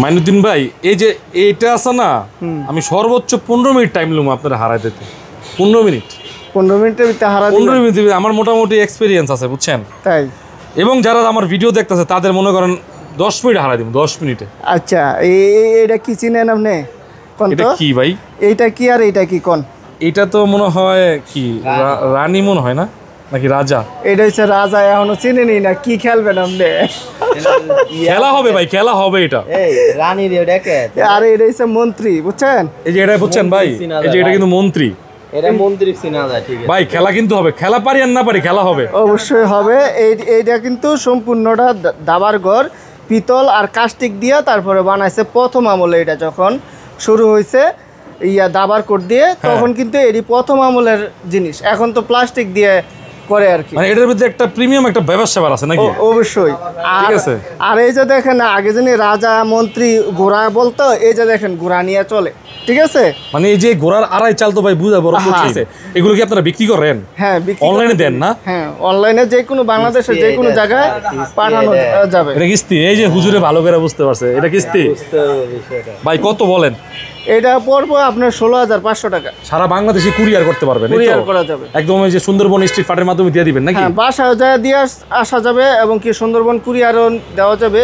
মাইনুদ্দিন ভাই এই যে এইটা আছে না, আমি সর্বোচ্চ 15 মিনিট টাইম লুম আপনারা হারাই দিতে। 15 মিনিট 15 মিনিটের ভিতরে হারা 15 মিনিট আমার মোটামুটি এক্সপিরিয়েন্স আছে বুঝছেন। তাই? এবং যারা আমার ভিডিও দেখতেছে তাদের মনে করেন 10 মিনিট হারাই দিব, 10 মিনিটে। আচ্ছা এইটা কি চিনেন আপনি? কোন এটা তো কি ভাই? এইটা কি আর এইটা কি কোন? এটা তো মনে হয় কি রানী মনে হয় না, নাকি রাজা? এটা হচ্ছে রাজা, এখনো চিনেনি না, কি খেলবেন আপনি? খেলা হবে ভাই, খেলা হবে এটা। এই রানী রে ডেকে আরে এটা হচ্ছে মন্ত্রী, বুঝছেন? এই যে এটা বুঝছেন ভাই, এই যে এটা কিন্তু মন্ত্রী এটা মন্ত্রী চিনা যায়, ঠিক আছে ভাই। খেলা কিন্তু হবে, খেলা পারি আর না পারি খেলা হবে, অবশ্যই হবে। এইটা কিন্তু সম্পূর্ণটা দাবার ঘর পিতল আর কাস্টিক দিয়া তারপরে বানাইছে প্রথম আমলে। এটা যখন শুরু হয়েছে দাবার কোট দিয়ে, তখন কিন্তু এটি প্রথম আমলের জিনিস। এখন তো প্লাস্টিক দিয়ে করে আর কি। মানে এটার ভিতরে একটা প্রিমিয়াম একটা ব্যবসা আছে নাকি? অবশ্যই। ঠিক আছে। আর এই যে দেখেন আগে জানি রাজা মন্ত্রী ঘোড়া বলতো, এই যে দেখেন ঘোড়া নিয়ে চলে, ঠিক আছে? মানে এই যে ঘোড়ার আড়াই চাল তো ভাই বুঝা বড় আছে, এগুলো কি আপনারা বিক্রি করেন? হ্যাঁ, অনলাইনে দেন না? হ্যাঁ, অনলাইনে যে কোনো বাংলাদেশের যে কোনো জায়গায় পাঠানো যাবে। এটা কিস্তি? এই যে হুজুরে ভালো করে বুঝতে পারছে, এটা কিস্তি ভাই। কত বলেন? এটা পড়বো আপনার 16,500 টাকা। সারা বাংলাদেশে কুরিয়ার করতে পারবেন? কুরিয়ার করা যাবে একদম। এই যে সুন্দরবন স্ট্রিট ফার্টের মাধ্যমে দিয়ে দিবেন নাকি? হ্যাঁ, বাসায় যায় দিয়ে আসা যাবে, এবং কি সুন্দরবন কুরিয়ারও দেওয়া যাবে।